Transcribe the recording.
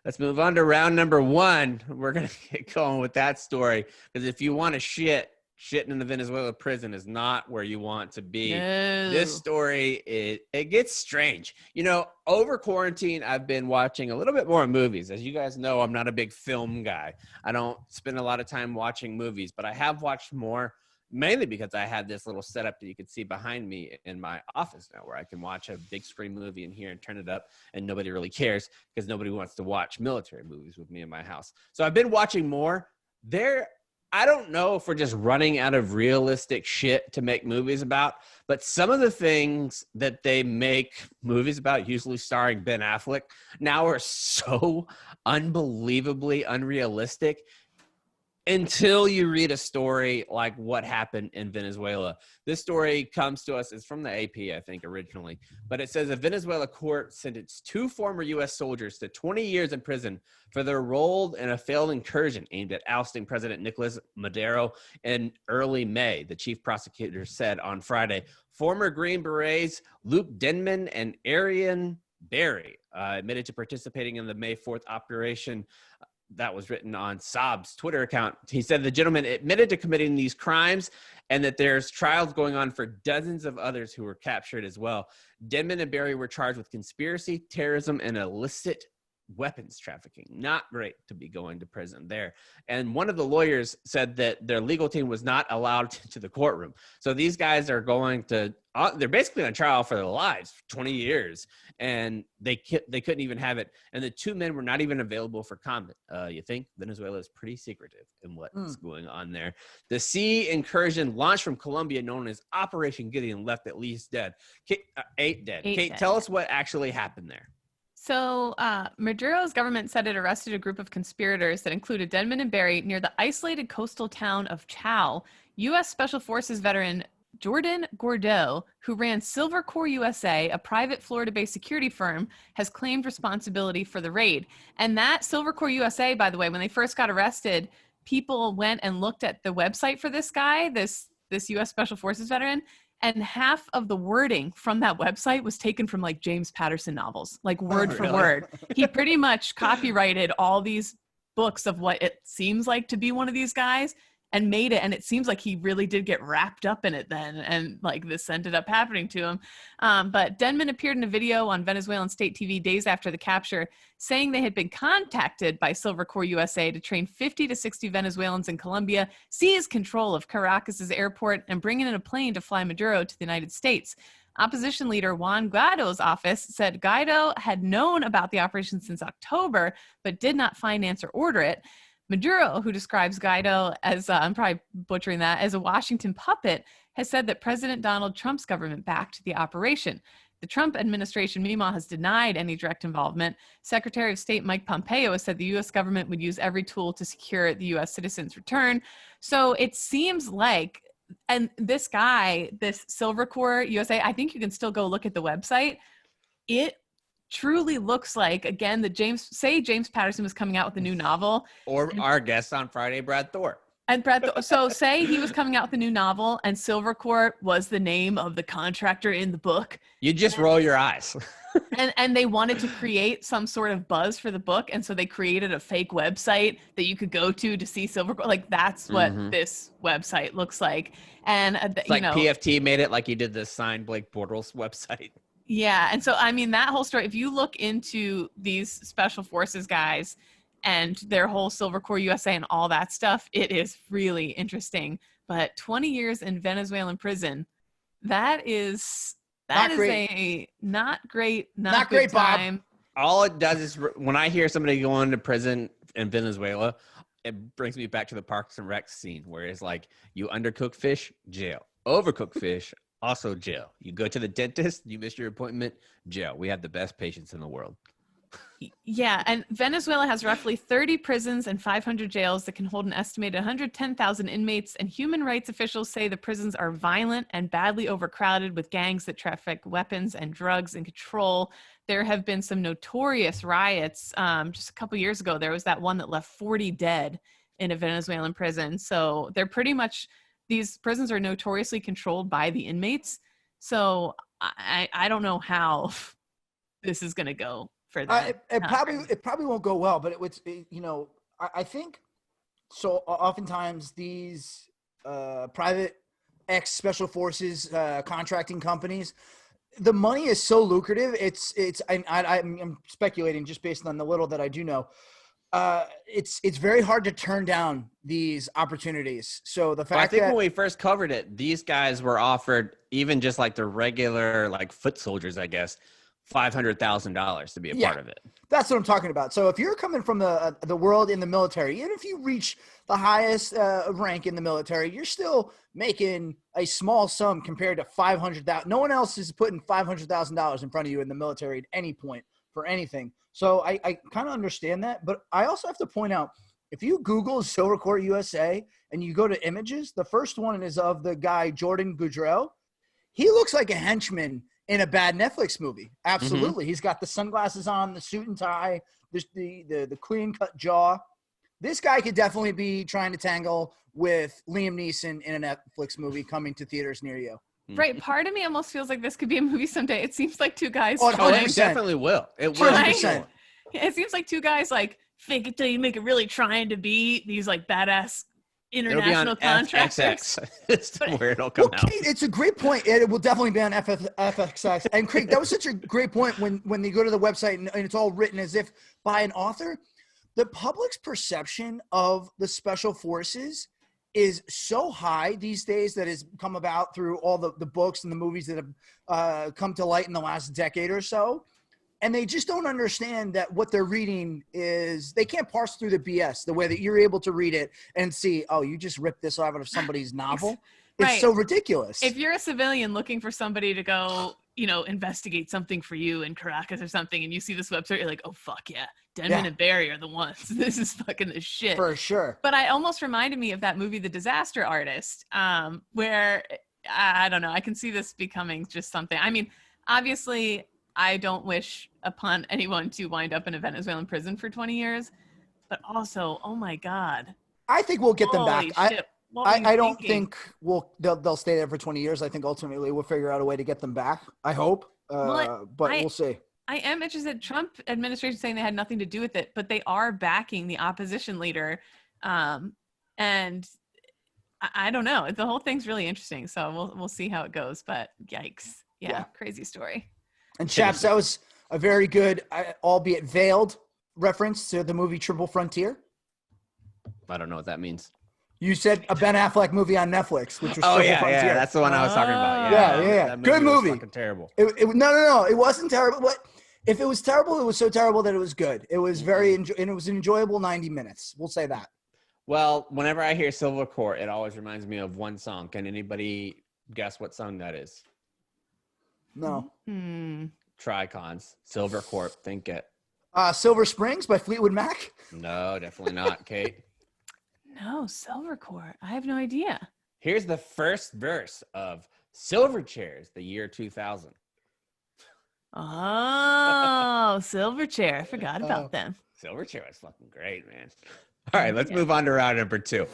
Let's move on to round number one. We're going to get going with that story because if you want to shitting in the Venezuela prison is not where you want to be. No. This story, it gets strange. You know, over quarantine, I've been watching a little bit more movies. As you guys know, I'm not a big film guy. I don't spend a lot of time watching movies, but I have watched more, mainly because I had this little setup that you can see behind me in my office now where I can watch a big screen movie in here and turn it up and nobody really cares because nobody wants to watch military movies with me in my house. So I've been watching more. I don't know if we're just running out of realistic shit to make movies about, but some of the things that they make movies about, usually starring Ben Affleck, now are so unbelievably unrealistic until you read a story like what happened in Venezuela. This story comes to us, it's from the AP, I think, originally, but it says a Venezuela court sentenced 2 former U.S. soldiers to 20 years in prison for their role in a failed incursion aimed at ousting President Nicolas Maduro in early May, the chief prosecutor said on Friday. Former Green Berets Luke Denman and Arian Berry admitted to participating in the May 4th operation. That was written on Saab's Twitter account. He said the gentleman admitted to committing these crimes and that there's trials going on for dozens of others who were captured as well. Denman and Berry were charged with conspiracy, terrorism, and illicit weapons trafficking. Not great to be going to prison there. And one of the lawyers said that their legal team was not allowed to the courtroom. So these guys are going to, they're basically on trial for their lives, 20 years, and they couldn't even have it. And the 2 men were not even available for comment. You think Venezuela is pretty secretive in what's going on there. The sea incursion launched from Colombia, known as Operation Gideon, left at least 8 dead. Kate, tell us what actually happened there. So Maduro's government said it arrested a group of conspirators that included Denman and Berry near the isolated coastal town of Chao. U.S. Special Forces veteran Jordan Gordeau, who ran Silver Corps USA, a private Florida-based security firm, has claimed responsibility for the raid. And that Silver Corps USA, by the way, when they first got arrested, people went and looked at the website for this guy, this U.S. Special Forces veteran, and half of the wording from that website was taken from like James Patterson novels, like word for word. He pretty much copyrighted all these books of what it seems like to be one of these guys and made it. And it seems like he really did get wrapped up in it then. And like this ended up happening to him. But Denman appeared in a video on Venezuelan state TV days after the capture, saying they had been contacted by Silver Corps USA to train 50 to 60 Venezuelans in Colombia, seize control of Caracas's airport, and bring in a plane to fly Maduro to the United States. Opposition leader Juan Guaido's office said Guaido had known about the operation since October, but did not finance or order it. Maduro, who describes Guaido as, I'm probably butchering that, as a Washington puppet, has said that President Donald Trump's government backed the operation. The Trump administration, meanwhile, has denied any direct involvement. Secretary of State Mike Pompeo has said the U.S. government would use every tool to secure the U.S. citizens' return. So it seems like, and this guy, this Silver Corps USA, I think you can still go look at the website. It truly looks like, again, that James Patterson was coming out with a new novel. Or our guest on Friday, Brad Thorpe. And so say he was coming out with a new novel and Silver Corps was the name of the contractor in the book. You just roll your eyes. and they wanted to create some sort of buzz for the book. And so they created a fake website that you could go to see Silver Corps. Like that's what this website looks like. And it's like PFT made it like he did the signed Blake Bortles website. Yeah. And so, I mean, that whole story, if you look into these special forces guys and their whole Silver Corps USA and all that stuff, it is really interesting. But 20 years in Venezuelan prison, that is a not great time. Bob. All it does is when I hear somebody going to prison in Venezuela, it brings me back to the Parks and Rec scene where it's like you undercook fish, jail. Overcook fish, also jail. You go to the dentist, you miss your appointment, jail. We have the best patients in the world. Yeah, and Venezuela has roughly 30 prisons and 500 jails that can hold an estimated 110,000 inmates, and human rights officials say the prisons are violent and badly overcrowded with gangs that traffic weapons and drugs and control. There have been some notorious riots. Just a couple years ago, there was that one that left 40 dead in a Venezuelan prison. So they're pretty much, these prisons are notoriously controlled by the inmates. So I don't know how this is going to go for that. It probably won't go well, but I think so. Oftentimes these private special forces contracting companies, the money is so lucrative. I'm speculating just based on the little that I do know. It's very hard to turn down these opportunities. So the fact I think that when we first covered it, these guys were offered, even just like the regular like foot soldiers, I guess, $500,000 to be a part of it. That's what I'm talking about. So if you're coming from the world in the military, even if you reach the highest rank in the military, you're still making a small sum compared to $500,000. No one else is putting $500,000 in front of you in the military at any point for anything. So I kind of understand that, but I also have to point out, if you Google Silver Court USA and you go to images, the first one is of the guy Jordan Goudreau. He looks like a henchman in a bad Netflix movie. Absolutely. Mm-hmm. He's got the sunglasses on, the suit and tie, the clean cut jaw. This guy could definitely be trying to tangle with Liam Neeson in a Netflix movie coming to theaters near you. Right. Part of me almost feels like this could be a movie someday. It seems like two guys. Oh, it definitely will. It will. 100%. It seems like two guys like fake it till you make it, really trying to be these like badass international contractors. It's where it'll come out. Kate, it's a great point. It will definitely be on FXX. And Craig, that was such a great point when they go to the website and it's all written as if by an author. The public's perception of the special forces is so high these days that has come about through all the books and the movies that have come to light in the last decade or so. And they just don't understand that what they're reading is – they can't parse through the BS the way that you're able to read it and see, oh, you just ripped this out of somebody's novel. It's so ridiculous. If you're a civilian looking for somebody to go, investigate something for you in Caracas or something, and you see this website, you're like, oh, fuck yeah. Denman and Barry are the ones. This is fucking the shit. For sure. But I almost reminded me of that movie, The Disaster Artist, where, I don't know, I can see this becoming just something. I mean, obviously, I don't wish upon anyone to wind up in a Venezuelan prison for 20 years. But also, oh my God. I think we'll get them back. Shit. I don't think they'll stay there for 20 years. I think ultimately we'll figure out a way to get them back. I hope, but we'll see. I am interested. Trump administration saying they had nothing to do with it, but they are backing the opposition leader. And I don't know. The whole thing's really interesting. So we'll see how it goes. But yikes. Yeah. Crazy story. And chaps, that was a very good, albeit veiled reference to the movie Triple Frontier. I don't know what that means. You said a Ben Affleck movie on Netflix, which was Triple Frontier. Yeah, that's the one I was talking about. Yeah. Good movie. Fucking terrible. No, it wasn't terrible. But if it was terrible, it was so terrible that it was good. It was and it was an enjoyable 90 minutes. We'll say that. Well, whenever I hear Silver Court, it always reminds me of one song. Can anybody guess what song that is? No. Tricons. Silver Court. Think it. Silver Springs by Fleetwood Mac? No, definitely not. Kate? No, Silver Court. I have no idea. Here's the first verse of Silverchairs, the year 2000. Oh, Silverchair. I forgot about them. Silverchair was fucking great, man. All right, let's move on to round number 2.